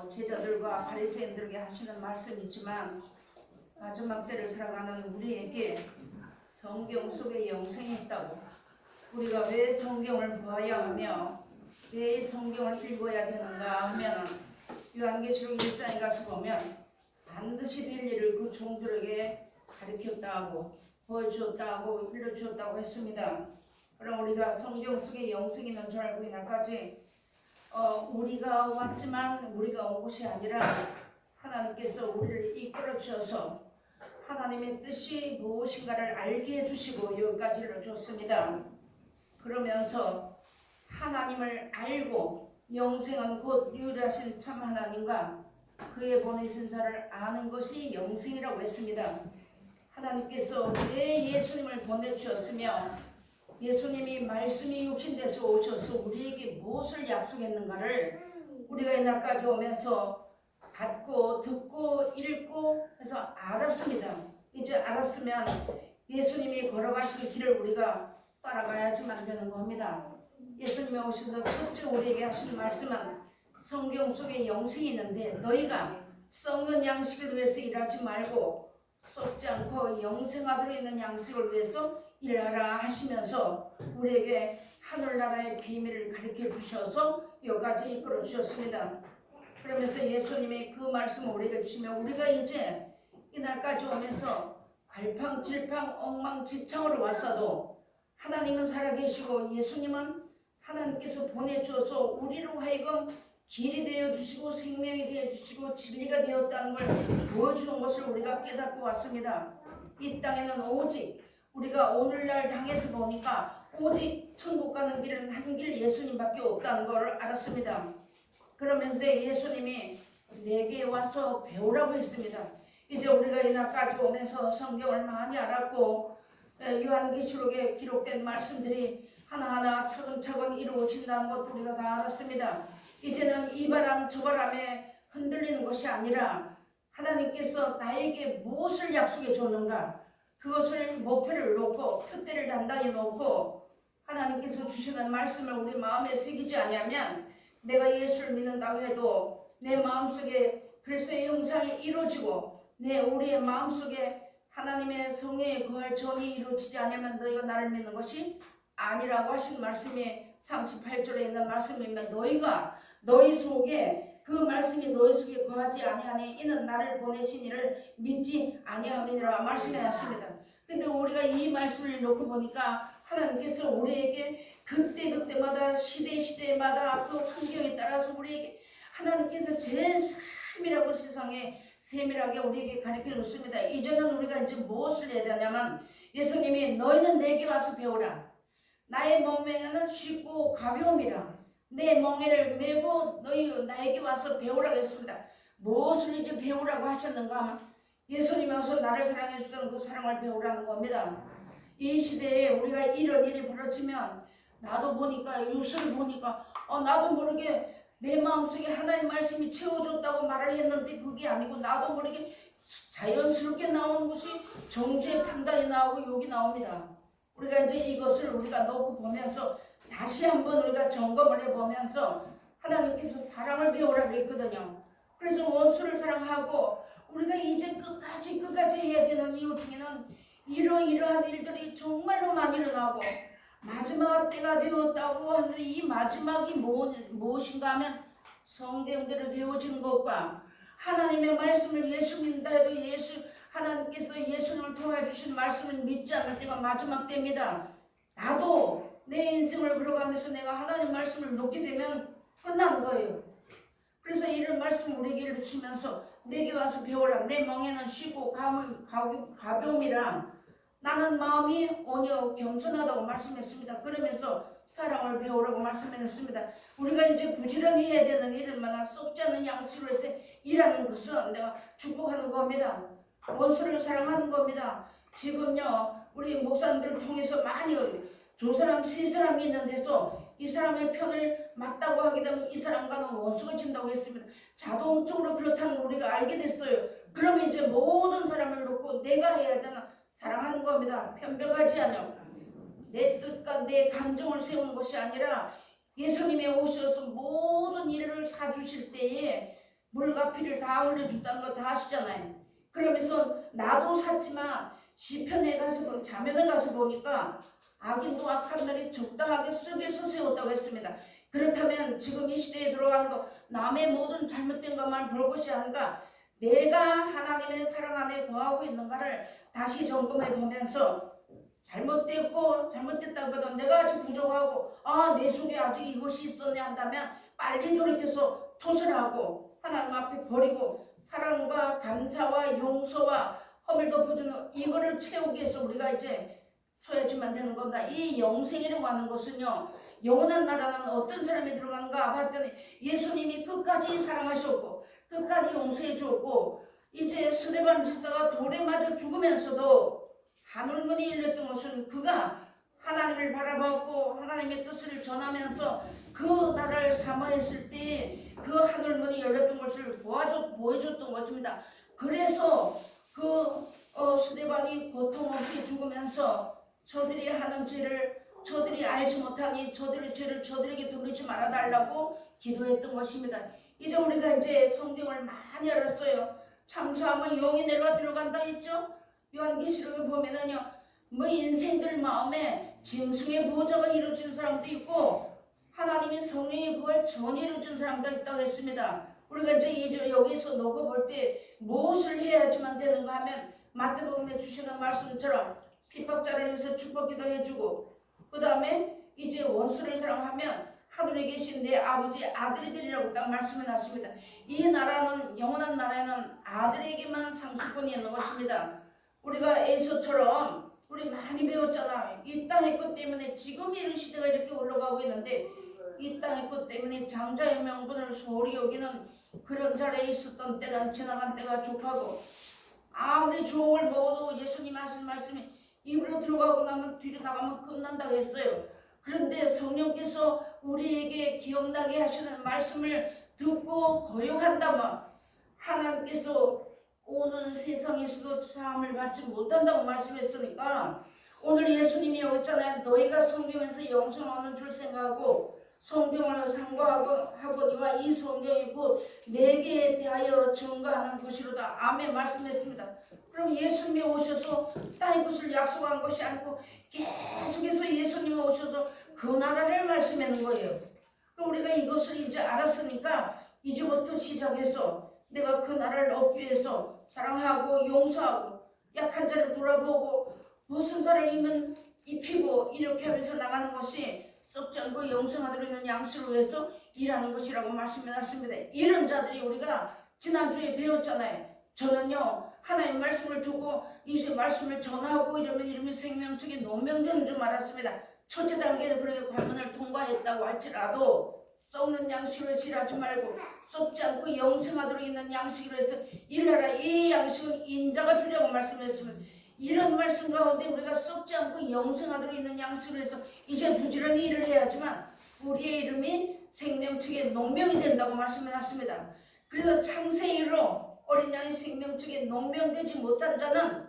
제자들과 바리새인들에게 하시는 말씀이지만 마지막 때를 살아가는 우리에게 성경 속에 영생이 있다고, 우리가 왜 성경을 보아야 하며 왜 성경을 읽어야 되는가 하면 요한계시록 1장에 가서 보면 반드시 될 일을 그 종들에게 가르쳤다 하고 보여주었다 하고 일러주었다고 했습니다. 그럼 우리가 성경 속에 영생이 있는 줄 알고 이날까지 우리가 왔지만 우리가 온 것이 아니라 하나님께서 우리를 이끌어 주셔서 하나님의 뜻이 무엇인가를 알게 해주시고 여기까지 일러주었습니다. 그러면서 하나님을 알고 영생은 곧 유일하신 참 하나님과 그의 보내신 자를 아는 것이 영생이라고 했습니다. 하나님께서 왜 예수님을 보내주셨으며 예수님이 말씀이 육신돼서 오셔서 우리에게 무엇을 약속했는가를 우리가 이날까지 오면서 받고 듣고 읽고 해서 알았습니다. 이제 알았으면 예수님이 걸어가신 길을 우리가 따라가야지만 되는 겁니다. 예수님이 오셔서 첫째 우리에게 하신 말씀은 성경 속에 영생이 있는데 너희가 썩는 양식을 위해서 일하지 말고 썩지 않고 영생하도록 있는 양식을 위해서 일하라 하시면서 우리에게 하늘나라의 비밀을 가르쳐 주셔서 여기까지 이끌어 주셨습니다. 그러면서 예수님이 그 말씀을 우리에게 주시면 우리가 이제 이날까지 오면서 갈팡질팡 엉망진창으로 왔어도 하나님은 살아계시고 예수님은 하나님께서 보내주어서 우리로 하여금 길이 되어주시고 생명이 되어주시고 진리가 되었다는 걸 보여주는 것을 우리가 깨닫고 왔습니다. 이 땅에는 오직 우리가 오늘날 당에서 보니까 오직 천국 가는 길은 한 길 예수님밖에 없다는 걸 알았습니다. 그러면서 예수님이 내게 와서 배우라고 했습니다. 이제 우리가 이날까지 오면서 성경을 많이 알았고 요한계시록에 기록된 말씀들이 하나하나 차근차근 이루어진다는 것 우리가 다 알았습니다. 이제는 이 바람 저 바람에 흔들리는 것이 아니라 하나님께서 나에게 무엇을 약속해 줬는가 그것을 목표를 놓고 표대를 단단히 놓고 하나님께서 주시는 말씀을 우리 마음에 새기지 않으면 내가 예수를 믿는다고 해도 내 마음속에 그리스도의 형상이 이루어지고 우리의 마음속에 하나님의 성령에 거할 전이 이루어지지 않으면 너희가 나를 믿는 것이 아니라고 하신 말씀이 38절에 있는 말씀이면 너희 속에 그 말씀이 너희 속에 거하지 아니하니 이는 나를 보내신 이를 믿지 아니함이니라 말씀하셨습니다. 근데 우리가 이 말씀을 놓고 보니까 하나님께서 우리에게 그때마다 시대마다 그 환경에 따라서 우리에게 하나님께서 제3이라고 세상에 세밀하게 우리에게 가르쳐 줬습니다. 이제는 우리가 이제 무엇을 해야 되냐면 예수님이 너희는 내게 와서 배우라. 나의 멍에는 쉽고 가벼움이라. 내 멍에를 메고 너희 나에게 와서 배우라고 했습니다. 무엇을 이제 배우라고 하셨는가 하면 예수님이 와서 나를 사랑해 주던 그 사랑을 배우라는 겁니다. 이 시대에 우리가 이런 일이 벌어지면 나도 보니까 뉴스를 보니까 나도 모르게 내 마음속에 하나님의 말씀이 채워줬다고 말을 했는데 그게 아니고 나도 모르게 자연스럽게 나오는 것이 정죄의 판단이 나오고 욕이 나옵니다. 우리가 이제 이것을 우리가 놓고 보면서 다시 한번 우리가 점검을 해보면서 하나님께서 사랑을 배우라고 했거든요. 그래서 원수를 사랑하고 우리가 이제 끝까지 해야 되는 이유 중에는 이러한 일들이 정말로 많이 일어나고 마지막 때가 되었다고 하는데 이 마지막이 무엇인가 하면 성경대로 되어지는 것과 하나님의 말씀을 예수 믿는다 해도 하나님께서 예수님을 통해 주신 말씀을 믿지 않는 때가 마지막 때입니다. 나도 내 인생을 걸어가면서 내가 하나님 말씀을 놓게 되면 끝난 거예요. 그래서 이런 말씀을 우리에게 주시면서 내게 와서 배우라. 내 멍에는 쉬고 가벼움이라 나는 마음이 온유 겸손하다고 말씀했습니다. 그러면서 사랑을 배우라고 말씀했습니다. 우리가 이제 부지런히 해야 되는 일은 마다 썩지 않는 양식으로 해서 일하는 것은 내가 축복하는 겁니다. 원수를 사랑하는 겁니다. 지금요 우리 목사님들을 통해서 많이 두 사람 세 사람이 있는 데서 이 사람의 편을 맞다고 하게 되면 이 사람과는 원수가 진다고 했습니다. 자동적으로 그렇다는 걸 우리가 알게 됐어요. 그러면 이제 모든 사람을 놓고 내가 해야 되는 사랑하는 겁니다. 편벽하지 않아. 내 뜻과 내 감정을 세우는 것이 아니라 예수님이 오셔서 모든 일을 사주실 때에 물과 피를 다 흘려준다는 거 다 아시잖아요. 그러면서 나도 샀지만 시편에 가서 자면에 가서 보니까 악인도 악한 날이 적당하게 썩여서 세웠다고 했습니다. 그렇다면 지금 이 시대에 들어가는 거 남의 모든 잘못된 것만 볼 것이 아닌가, 내가 하나님의 사랑 안에 거하고 있는가를 다시 점검해 보면서 잘못됐고 잘못됐다기보다 내가 아직 부족하고 내 속에 아직 이것이 있었네 한다면 빨리 돌이켜서 토설하고 하나님 앞에 버리고 사랑과 감사와 용서와 허물 덮어주는 이거를 채우기 위해서 우리가 이제 서야지만 되는 겁니다. 이 영생이라고 하는 것은요, 영원한 나라는 어떤 사람이 들어가는가 봤더니 예수님이 끝까지 사랑하셨고 끝까지 용서해 주었고, 이제 스데반 집사가 돌에 맞아 죽으면서도 하늘문이 열렸던 것은 그가 하나님을 바라봤고 하나님의 뜻을 전하면서 그 나라를 사모했을 때 그 하늘문이 열렸던 것을 보여줬던 것입니다. 그래서 그 스데반이 고통 없이 죽으면서 저들이 하는 죄를 저들이 알지 못하니 저들의 죄를 저들에게 돌리지 말아달라고 기도했던 것입니다. 이제 우리가 이제 성경을 많이 알았어요. 참사하면 용이 내려와 들어간다 했죠. 요한계시록에 보면은요, 뭐 인생들 마음에 짐승의 보호자가 이루어진 사람도 있고 하나님의 성령의 그걸 전히 이루어진 사람도 있다고 했습니다. 우리가 이제 여기서 녹아볼 때 무엇을 해야지만 되는가 하면 마태복음에 주시는 말씀처럼 핍박자를 위해서 축복기도 해주고, 그 다음에 이제 원수를 사랑하면 하늘에 계신 내 아버지 아들이 되리라고 딱 말씀해 놨습니다. 이 나라는, 영원한 나라에는 아들에게만 상수권이 있는 것입니다. 우리가 에서처럼 우리 많이 배웠잖아요. 이 땅의 것 때문에 지금 이런 시대가 이렇게 올라가고 있는데 이 땅의 것 때문에 장자의 명분을 소홀히 여기는 그런 자리에 있었던 때는 지나간 때가 족하고, 아무리 좋은 걸 먹어도 예수님 하신 말씀이 입으로 들어가고 나면 뒤로 나가면 끝난다고 했어요. 그런데 성령께서 우리에게 기억나게 하시는 말씀을 듣고 거역한다면 하나님께서 오는 세상에서도 사함을 받지 못한다고 말씀했으니까, 오늘 예수님이 여기 있잖아요. 너희가 성경에서 영생 얻는 줄 생각하고 성경을 상고하거니와 이 성경이 곧 내게 대하여 증거하는 것이로다. 아멘 말씀했습니다. 그럼 예수님이 오셔서 땅의 것을 약속한 것이 아니고 계속해서 예수님이 오셔서 그 나라를 말씀하는 거예요. 그럼 우리가 이것을 이제 알았으니까 이제부터 시작해서 내가 그 나라를 얻기 위해서 사랑하고 용서하고 약한 자를 돌아보고 무슨 자를 입히고 이렇게 하면서 나가는 것이 썩지 않고 영생하도록 있는 양식을 위해서 일하는 것이라고 말씀해놨습니다. 이런 자들이 우리가 지난주에 배웠잖아요. 저는요, 하나님 말씀을 두고 이제 말씀을 전하고 이러면 생명책이 논명되는 줄 알았습니다. 첫째 단계는 그렇게 관문을 통과했다고 할지라도 썩는 양식을 싫어하지 말고 썩지 않고 영생하도록 있는 양식으로 해서 일하라. 이 양식은 인자가 주려고 말씀했습니다. 이런 말씀 가운데 우리가 썩지 않고 영생하도록 있는 양식으로 해서 이제 부지런히 일을 해야지만 우리의 이름이 생명책에 농명이 된다고 말씀해놨습니다. 그래서 창세일로 어린 양의 생명책에 농명되지 못한 자는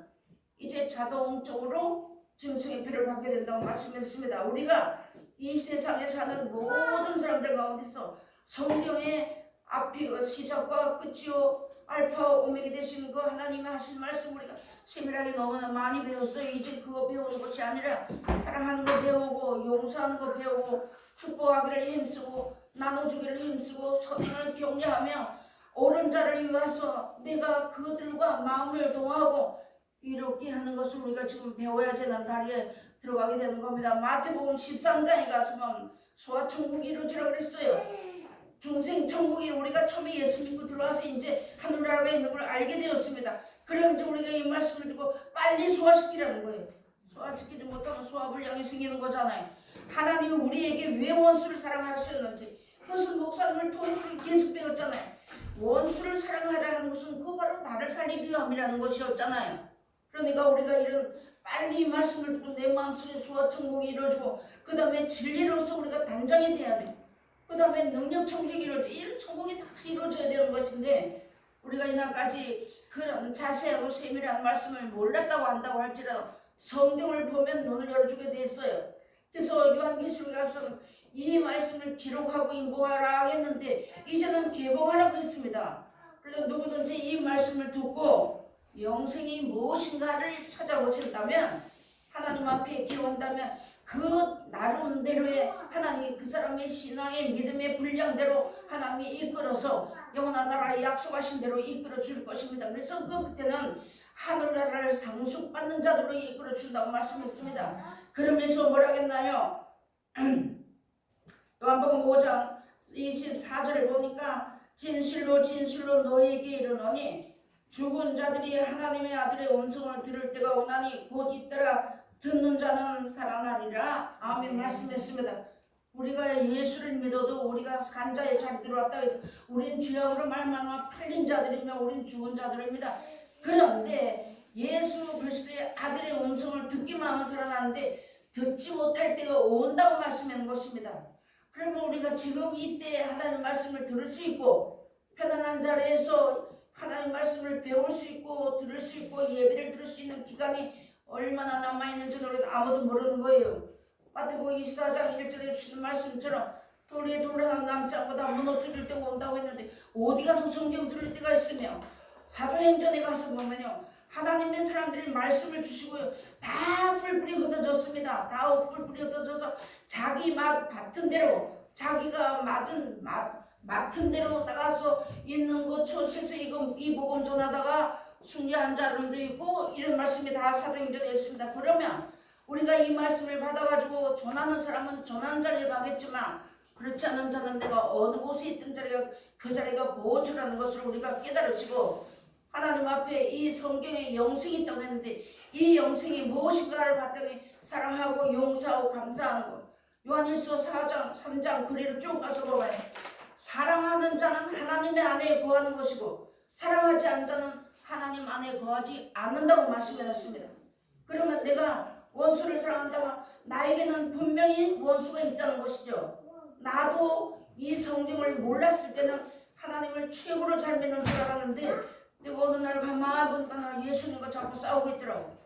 이제 자동적으로 짐승의 피를 받게 된다고 말씀했습니다. 우리가 이 세상에 사는 모든 사람들 가운데서 성경의 앞이 시작과 끝이요 알파와 오메가 되신 그 하나님이 하신 말씀 우리가 세밀하게 너무나 많이 배웠어요. 이제 그거 배우는 것이 아니라 사랑하는 거 배우고 용서하는 거 배우고 축복하기를 힘쓰고 나눠주기를 힘쓰고 선행을 격려하며 옳은 자를 위해서 내가 그들과 마음을 동하고 이렇게 하는 것을 우리가 지금 배워야 되는 다리에 들어가게 되는 겁니다. 마태복음 13장에 가서는 소아천국이 이루어지라고 그랬어요. 중생천국이 우리가 처음에 예수 믿고 들어와서 이제 하늘나라가 있는 걸 알게 되었습니다. 그럼 이제 우리가 이 말씀을 듣고 빨리 소화시키라는 거예요. 소화시키지 못하면 소화불량이 생기는 거잖아요. 하나님이 우리에게 왜 원수를 사랑하셨는지 그것은 목사님을 통해서 계속 배웠잖아요. 원수를 사랑하라는 것은 그거 바로 나를 살리기 위함이라는 것이었잖아요. 그러니까 우리가 이런 빨리 이 말씀을 듣고 내 마음속에 소화천국이 이루어지고 그 다음에 진리로서 우리가 단장이 돼야 돼요. 그 다음에 능력 천국이 이루어지고 이런 천국이 다 이루어져야 되는 것인데 우리가 이날까지 그런 자세하고 세밀한 말씀을 몰랐다고 한다고 할지라도 성경을 보면 눈을 열어주게 됐어요. 그래서 요한계시록에 가서 이 말씀을 기록하고 인고하라 했는데 이제는 개봉하라고 했습니다. 그래서 누구든지 이 말씀을 듣고 영생이 무엇인가를 찾아보신다면, 하나님 앞에 기원한다면 그 나름대로의 하나님이 그 사람의 신앙의 믿음의 분량대로 하나님이 이끌어서 영원한 나라에 약속하신 대로 이끌어 줄 것입니다. 그래서 그 그때는 하늘나라를 상속받는 자들로 이끌어 준다고 말씀했습니다. 그러면서 뭐라 했나요? 요한복음 5장 24절을 보니까 진실로 진실로 너희에게 이르노니 죽은 자들이 하나님의 아들의 음성을 들을 때가 오나니 곧 잇따라 듣는 자는 살아나리라. 아멘 말씀했습니다. 우리가 예수를 믿어도 우리가 산자에 잘 들어왔다 해도 우린 주역으로 말만 팔린 자들이며 우린 죽은 자들입니다. 그런데 예수 그리스도의 아들의 음성을 듣기만 하면 살아나는데 듣지 못할 때가 온다고 말씀하는 것입니다. 그러면 우리가 지금 이때 하나님 말씀을 들을 수 있고 편안한 자리에서 하나님 말씀을 배울 수 있고 들을 수 있고 예배를 들을 수 있는 기간이 얼마나 남아있는지 아무도 모르는 거예요. 마태복음 24장 1절에 주시는 말씀처럼 돌 위에 돌 하나 남지 않고 다 무너뜨릴 때가 온다고 했는데 어디 가서 성경 들을 때가 있으며 사도행전에 가서 보면요 하나님의 사람들이 말씀을 주시고요 다 뿔뿔이 흩어졌습니다. 다 뿔뿔이 흩어져서 자기 맡은 대로 자기가 맡은 대로 나가서 있는 곳 처소에서 이 복음 전하다가 순교한 자들도 있고 이런 말씀이 다 사도행전에 있습니다. 그러면 우리가 이 말씀을 받아가지고 전하는 사람은 전하는 자리에 가겠지만 그렇지 않은 자는 내가 어느 곳에 있던 자리가 그 자리가 보호처라는 것을 우리가 깨달으시고 하나님 앞에 이 성경에 영생이 있다고 했는데 이 영생이 무엇인가를 봤더니 사랑하고 용서하고 감사하는 것. 요한일서 4장 3장 그리로 쭉 가서 보면 사랑하는 자는 하나님의 안에 거하는 것이고 사랑하지 않는 자는 하나님 안에 거하지 않는다고 말씀해놨습니다. 그러면 내가 원수를 사랑한다면 나에게는 분명히 원수가 있다는 것이죠. 나도 이 성경을 몰랐을 때는 하나님을 최고로 잘 믿는 줄 알았는데 내가 어느 날 가만히 보니까 예수님과 자꾸 싸우고 있더라고.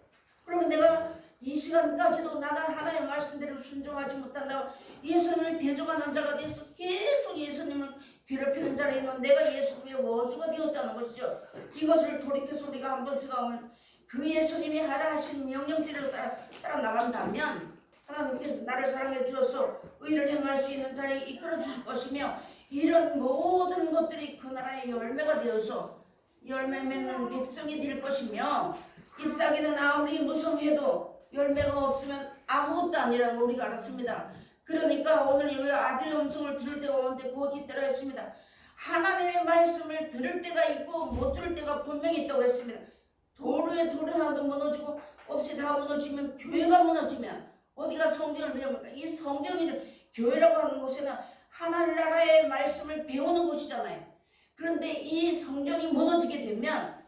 그러면 내가 이 시간까지도 나는 하나님의 말씀대로 순종하지 못한다고 예수님을 대적하는 자가 돼서 계속 예수님을 괴롭히는 자리에 있는 내가 예수님의 원수가 되었다는 것이죠. 이것을 돌이켜서 우리가 한번 생각하면 그 예수님이 하라 하신 명령대로 따라 나간다면 하나님께서 나를 사랑해 주어서 의를 행할 수 있는 자리에 이끌어 주실 것이며 이런 모든 것들이 그 나라의 열매가 되어서 열매 맺는 백성이 될 것이며 잎사귀는 아무리 무성해도 열매가 없으면 아무것도 아니라는 걸 우리가 알았습니다. 그러니까 오늘 우리가 아들의 음성을 들을 때가 오는데 곧 잇따라 했습니다. 하나님의 말씀을 들을 때가 있고 못 들을 때가 분명히 있다고 했습니다. 도로에 돌 하나도 무너지고 없이 다 무너지면 교회가 무너지면 어디가 성경을 배웁니까? 이 성경을 교회라고 하는 곳에는 하늘나라의 말씀을 배우는 곳이잖아요. 그런데 이 성전이 무너지게 되면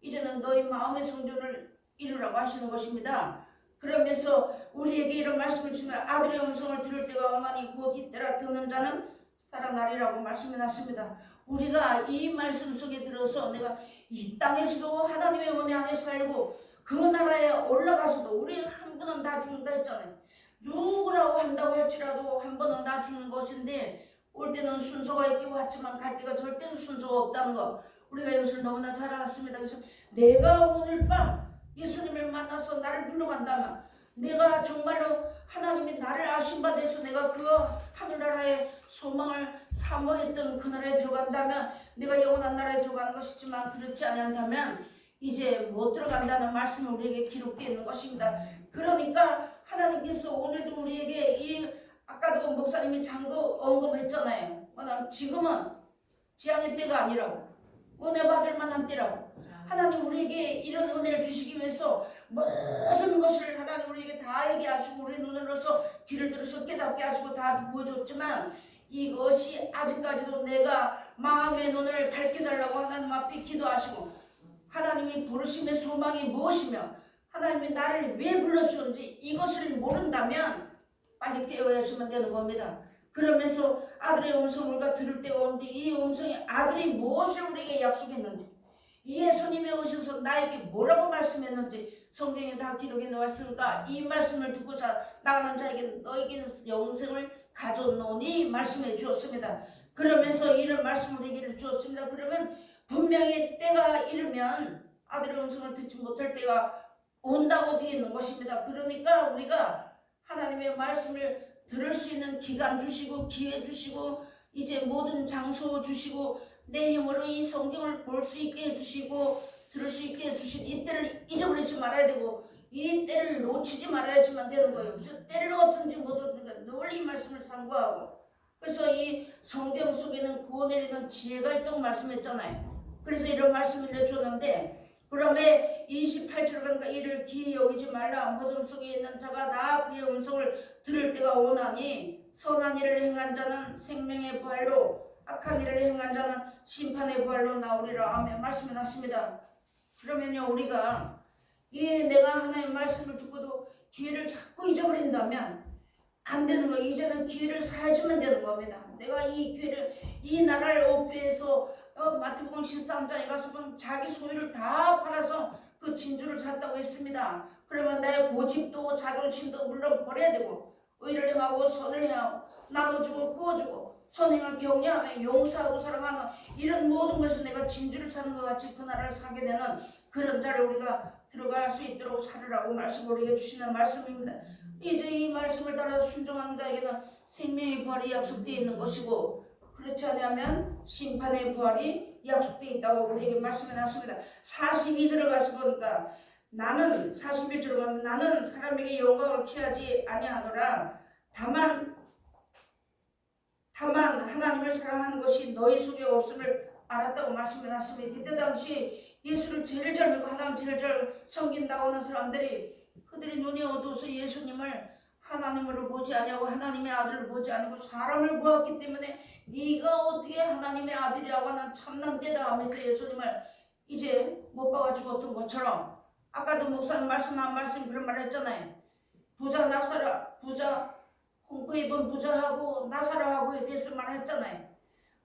이제는 너희 마음의 성전을 이루라고 하시는 것입니다. 그러면서 우리에게 이런 말씀을 주시면 아들의 음성을 들을 때가 오나니 곧 잇따라 듣는 자는 살아나리라고 말씀해놨습니다. 우리가 이 말씀 속에 들어서 내가 이 땅에서도 하나님의 은혜 안에 살고 그 나라에 올라가서도 우리 한 번은 다 죽는다 했잖아요. 누구라고 한다고 할지라도 한 번은 다 죽는 것인데 올 때는 순서가 있고 왔지만 갈 때가 절대로 순서가 없다는 거 우리가 이것을 너무나 잘 알았습니다. 그래서 내가 오늘 밤 예수님을 만나서 나를 불러간다면 내가 정말로 하나님이 나를 아신 바 돼서 내가 그 하늘나라의 소망을 사모했던 그 나라에 들어간다면 내가 영원한 나라에 들어가는 것이지만 그렇지 않는다면 이제 못 들어간다는 말씀이 우리에게 기록되어 있는 것입니다. 그러니까 하나님께서 오늘도 우리에게 이 아까도 목사님이 언급했잖아요. 지금은 재앙의 때가 아니라고 은혜 받을 만한 때라고 하나님 우리에게 이런 은혜를 주시기 위해서 모든 것을 하나님 우리에게 다 알게 하시고 우리 눈으로서 귀를 들어서 깨닫게 하시고 다 보여줬지만 이것이 아직까지도 내가 마음의 눈을 밝게 달라고 하나님 앞에 기도하시고 하나님이 부르심의 소망이 무엇이며 하나님이 나를 왜 불러주셨는지 이것을 모른다면 빨리 깨어야지만 되는 겁니다. 그러면서 아들의 음성을 우리가 들을 때가 오는데 이 음성이 아들이 무엇을 우리에게 약속했는지 예수님이 오셔서 나에게 뭐라고 말씀했는지 성경에 다 기록해 놓았으니까 이 말씀을 듣고 나가는 자에게 너에게는 영생을 가져오니 말씀해 주었습니다. 그러면서 이런 말씀을 우리에게 주었습니다. 그러면 분명히 때가 이르면 아들의 음성을 듣지 못할 때가 온다고 되어 있는 것입니다. 그러니까 우리가 하나님의 말씀을 들을 수 있는 기간 주시고 기회 주시고 이제 모든 장소 주시고 내 힘으로 이 성경을 볼 수 있게 해주시고 들을 수 있게 해주신 이 때를 잊어버리지 말아야 되고 이 때를 놓치지 말아야지만 되는 거예요. 그래서 때를 어떤지 모르니까 늘 이 말씀을 상고하고 그래서 이 성경 속에는 구원 내리는 지혜가 있다고 말씀했잖아요. 그래서 이런 말씀을 내줬는데 그러면 28절 보니까 이를 기히 여기지 말라. 어둠 속에 있는 자가 나 그의 음성을 들을 때가 오나니 선한 일을 행한 자는 생명의 부활로 악한 일을 행한 자는 심판의 부활로 나오리라. 아멘. 말씀해 놨습니다. 그러면요 우리가 이 내가 하나님의 말씀을 듣고도 기회를 자꾸 잊어버린다면 안 되는 거예요. 이제는 기회를 사야지만 되는 겁니다. 내가 이 기회를 이 나라를 오피해서 마태복음 13장에 가서 보면 자기 소유를 다 팔아서 그 진주를 샀다고 했습니다. 그러면 나의 고집도 자존심도 물론 버려야 되고 의를 행하고 선을 행하고 나눠주고 구워주고 선행을 격려하며 용서하고 사랑하는 이런 모든 것을 내가 진주를 사는 것 같이 그 나라를 사게 되는 그런 자를 우리가 들어갈 수 있도록 살으라고 말씀을 우리에게 주시는 말씀입니다. 이제 이 말씀을 따라서 순종하는 자에게는 생명의 부활이 약속되어 있는 것이고 그렇지 않으면 심판의 부활이 약속되어 있다고 우리에게 말씀해 놨습니다. 42절을 가서 보니까 나는 41절을 보면 나는 사람에게 영광을 취하지 아니하노라. 다만 하나님을 사랑하는 것이 너희 속에 없음을 알았다고 말씀해 놨습니다. 이때 당시 예수를 제일 잘 믿고 하나님 제일 잘 섬긴다고 하는 사람들이 그들이 눈이 어두워서 예수님을 하나님으로 보지 아니하고 하나님의 아들을 보지 않고 사람을 보았기 때문에 네가 어떻게 하나님의 아들이라고 하는 참난 때다 하면서 예수님을 이제 못 박아 죽었던 것처럼 아까도 목사님 말씀 한 말씀 그런 말 했잖아요. 부자 나사라 부자 홍보 입은 부자하고 나사라하고에 대해서 말했잖아요.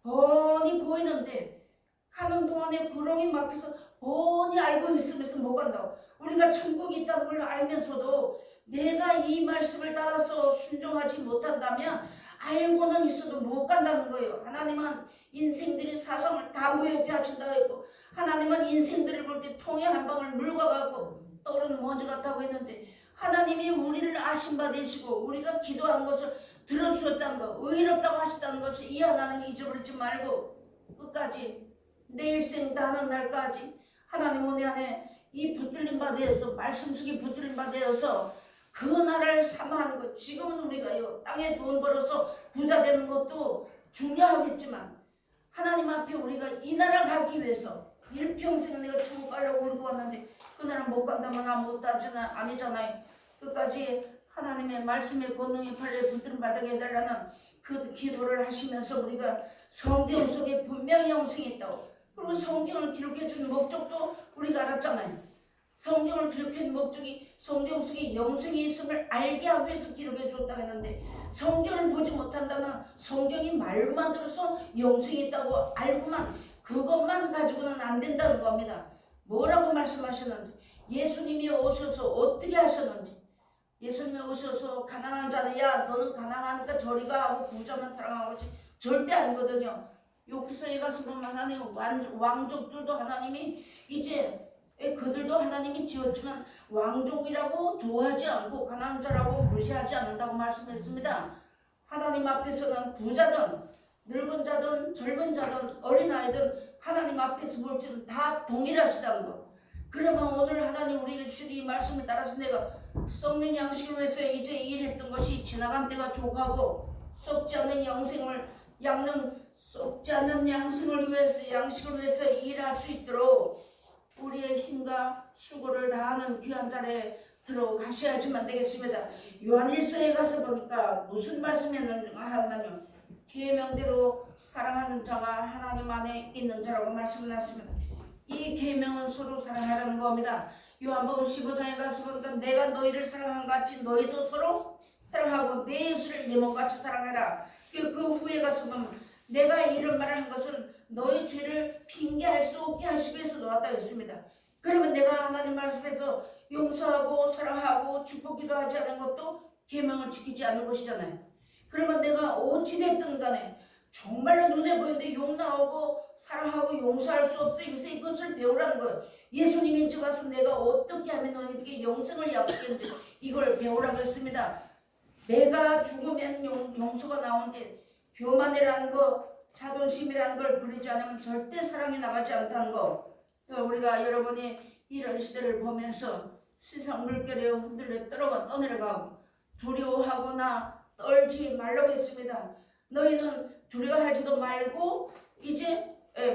뻔히 보이는데 가는 동안에 구렁이 막혀서 뻔히 알고 있으면서 못 간다고. 우리가 천국이 있다는 걸 알면서도 내가 이 말씀을 따라서 순종하지 못한다면 알고는 있어도 못 간다는 거예요. 하나님은 인생들의 사상을 다 무효케 하신다고 했고 하나님은 인생들을 볼 때 통에 한 방울 물과 같고 떠오르는 먼지 같다고 했는데 하나님이 우리를 아신 바 되시고 우리가 기도하는 것을 들어주셨다는 것 의롭다고 하셨다는 것을 이 하나님이 잊어버리지 말고 끝까지 내 일생 다하는 날까지 하나님 은혜 안에 이 붙들린 바 되어서 말씀 속에 붙들린 바 되어서 그 나라를 삼아하는 것. 지금은 우리가요 땅에 돈 벌어서 부자 되는 것도 중요하겠지만 하나님 앞에 우리가 이 나라 가기 위해서 일평생 내가 천국 가려고 울고 왔는데 그 나라 못 간다면 아무것도 아니잖아요. 끝까지 하나님의 말씀의 권능의 팔에 붙들림 받게 해달라는 그 기도를 하시면서 우리가 성경 속에 분명히 영생이 있다고 그리고 성경을 기록해 준 목적도 우리가 알았잖아요. 성경을 기록해 준 목적이 성경 속에 영생이 있음을 알게 하기 위해서 기록해 줬다고 했는데 성경을 보지 못한다면 성경이 말로만 들어서 영생이 있다고 알고만 그것만 가지고는 안 된다는 겁니다. 뭐라고 말씀하셨는지 예수님이 오셔서 어떻게 하셨는지 예수님이 오셔서 가난한 자는 야 너는 가난하니까 저리 가 하고 부자만 사랑하는 것이 절대 아니거든요. 여기서에 가서 보면 하나님 왕족들도 하나님이 이제 그들도 하나님이 지었지만 왕족이라고 두하지 않고 가난한 자라고 무시하지 않는다고 말씀했습니다. 하나님 앞에서는 부자든 늙은 자든 젊은 자든 어린아이든 하나님 앞에서 볼 때는 다 동일하시다는 것. 그러면 오늘 하나님 우리에게 주신 이 말씀을 따라서 내가 썩는 양식을 위해서 이제 일했던 것이 지나간 때가 족하고 썩지 않는 영생을 썩지 않는 양식을 위해서 일할 수 있도록 우리의 힘과 수고를 다하는 귀한 자리에 들어가셔야지만 되겠습니다. 요한일서에 가서 보니까 무슨 말씀이었는가 하면요 계명대로 사랑하는 자가 하나님 안에 있는 자라고 말씀을 하십니다. 이 계명은 서로 사랑하라는 겁니다. 요한복음 15장에 가서 보니까 내가 너희를 사랑한 것 같이 너희도 서로 사랑하고 내 이웃을 내 몸같이 사랑해라. 그 후에 가서 보면 내가 이런 말을 한 것은 너희 죄를 핑계할 수 없게 하시기 위해서 놓았다고 했습니다. 그러면 내가 하나님 말씀에서 용서하고 사랑하고 축복기도 하지 않은 것도 계명을 지키지 않는 것이잖아요. 그러면 내가 어찌됐든 간에 정말로 눈에 보이는데 욕 나오고 사랑하고 용서할 수 없어요. 그래서 이것을 배우라는 거예요. 예수님이 집 와서 내가 어떻게 하면 너희에게 영생을 약속했는지 이걸 배우라고 했습니다. 내가 죽으면 용서가 나오는데 교만이라는 거, 자존심이라는 걸 부리지 않으면 절대 사랑이 나가지 않다는 거. 우리가 여러분이 이런 시대를 보면서 세상 물결에 흔들려 떠내려가고 두려워하거나 떨지 말라고 했습니다. 너희는 두려워하지도 말고 이제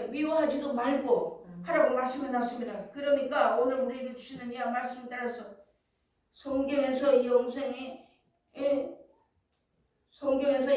미워하지도 말고 하라고 말씀해 놨습니다. 그러니까 오늘 우리에게 주시는 이 말씀에 따라서 성경에서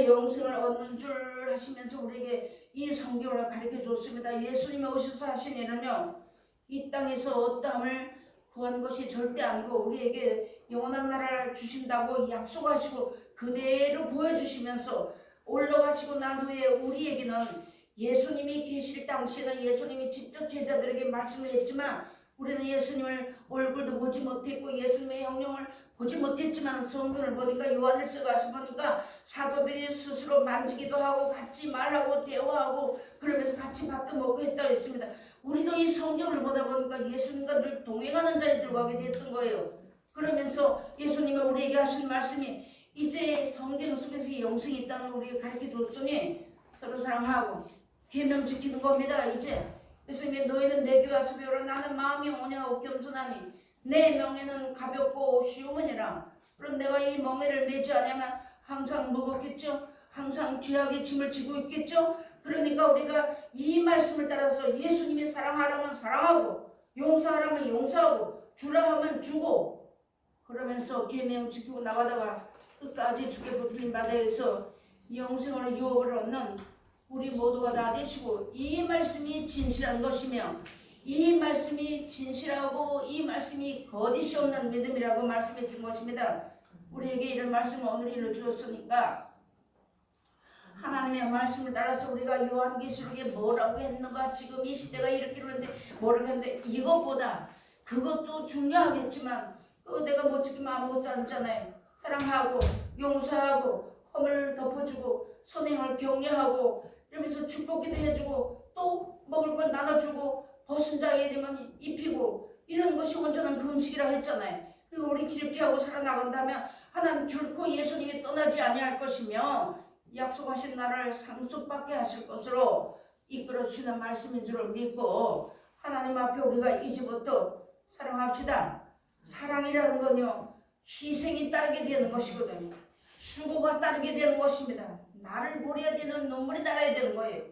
영생을 얻는 줄 하시면서 우리에게 이 성경을 가르쳐 줬습니다. 예수님이 오셔서 하신 일은요, 이 땅에서 어떠함을 구하는 것이 절대 아니고 우리에게 영원한 나라를 주신다고 약속하시고 그대로 보여주시면서 올라가시고 난 후에 우리에게는 예수님이 계실 당시에는 예수님이 직접 제자들에게 말씀을 했지만 우리는 예수님을 얼굴도 보지 못했고 예수님의 형용을 보지 못했지만 성경을 보니까 요한일서 가서 보니까 사도들이 스스로 만지기도 하고 같이 말하고 대화하고 그러면서 같이 밥도 먹고 했다고 했습니다. 우리도 이 성경을 보다 보니까 예수님과 늘 동행하는 자리에 들어가게 됐던 거예요. 그러면서 예수님이 우리에게 하신 말씀이 이제 성경 속에서 영생이 있다는 걸 우리에게 가르쳐 줬으니 서로 사랑하고 계명 지키는 겁니다. 이제 그래서 너희는 내게 와서 배우라. 나는 마음이 온유하고 겸손하니 내 멍에는 가볍고 쉬우니라. 그럼 내가 이 멍에를 매지 않으면 항상 무겁겠죠. 항상 죄악의 짐을 지고 있겠죠. 그러니까 우리가 이 말씀을 따라서 예수님이 사랑하라면 사랑하고 용서하라면 용서하고 주라 하면 주고 그러면서 계명 지키고 나가다가 끝까지 주께 붙들린 바다에서 영생을 유업을 얻는 우리 모두가 다 되시고 이 말씀이 진실한 것이며 이 말씀이 진실하고 이 말씀이 거짓이 없는 믿음이라고 말씀해 준 것입니다. 우리에게 이런 말씀을 오늘 일러 주었으니까 하나님의 말씀을 따라서 우리가 요한계시록에 뭐라고 했는가 지금 이 시대가 이렇게 이러는데 뭐라고 했는데 이것보다 그것도 중요하겠지만 내가 못 지키면 아무것도 아니잖아요. 사랑하고 용서하고 허물을 덮어주고 선행을 격려하고 이러면서 축복기도 해주고 또 먹을 걸 나눠주고 벗은 자에게 되면 입히고 이런 것이 온전한 금식이라고 했잖아요. 그리고 우리 이렇게 하고 살아나간다면 하나님 결코 예수님이 떠나지 아니할 것이며 약속하신 나라를 상속받게 하실 것으로 이끌어주시는 말씀인 줄 믿고 하나님 앞에 우리가 이제부터 사랑합시다. 사랑이라는 건요 희생이 따르게 되는 것이거든요. 수고가 따르게 되는 것입니다. 나를 버려야 되는 눈물이 날아야 되는 거예요.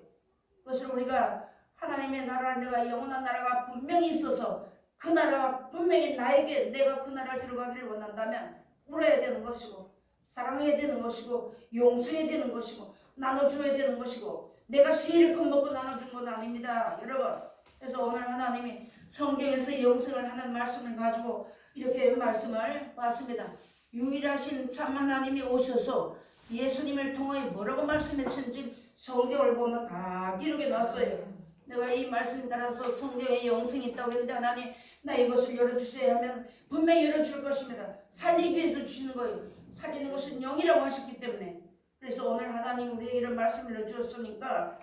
그것을 우리가 하나님의 나라를 내가 영원한 나라가 분명히 있어서 그 나라가 분명히 나에게 내가 그 나라를 들어가기를 원한다면 울어야 되는 것이고 사랑해야 되는 것이고 용서해야 되는 것이고 나눠줘야 되는 것이고 내가 실컷 먹고 나눠준 건 아닙니다. 여러분 그래서 오늘 하나님이 성경에서 영생을 하는 말씀을 가지고 이렇게 말씀을 봤습니다. 유일하신 참 하나님이 오셔서 예수님을 통하여 뭐라고 말씀하셨는지 성경을 보면 다 기록해 놨어요. 내가 이 말씀 따라서 성경에 영생이 있다고 했는데 하나님 나 이것을 열어주세요 하면 분명히 열어줄 것입니다. 살리기 위해서 주시는 거예요. 살리는 것은 영이라고 하셨기 때문에 그래서 오늘 하나님 우리에게 이런 말씀을 넣어주었으니까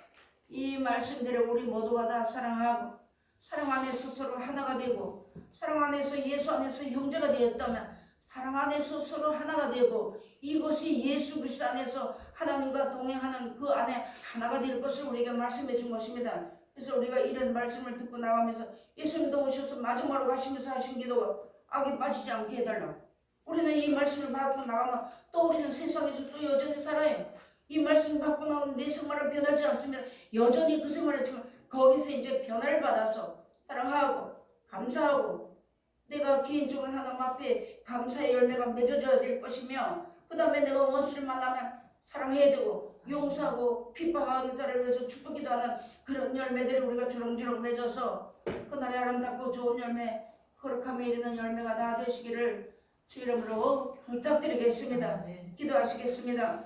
이 말씀대로 우리 모두가 다 사랑하고 사랑 안에서 서로 하나가 되고 사랑 안에서 예수 안에서 형제가 되었다면 사랑 안에서 서로 하나가 되고 이것이 예수 그리스도 안에서 하나님과 동행하는 그 안에 하나가 될 것을 우리에게 말씀해 준 것입니다. 그래서 우리가 이런 말씀을 듣고 나가면서 예수님도 오셔서 마지막으로 가시면서 하신 기도 악에 빠지지 않게 해달라고. 우리는 이 말씀을 받고 나가면 또 우리는 세상에서 또 여전히 살아요. 이 말씀 받고 나오면 내 생활은 변하지 않습니다. 여전히 그 생활을 지금 거기서 이제 변화를 받아서 사랑하고 감사하고 내가 개인적으로 하나님 앞에 감사의 열매가 맺어져야 될 것이며 그 다음에 내가 원수를 만나면 사랑해야 되고 용서하고 핍박하는 자를 위해서 축복기도 하는 그런 열매들이 우리가 주렁주렁 맺어서 그날의 아름답고 좋은 열매 거룩함에 이르는 열매가 다 되시기를 주 이름으로 부탁드리겠습니다. 기도하시겠습니다.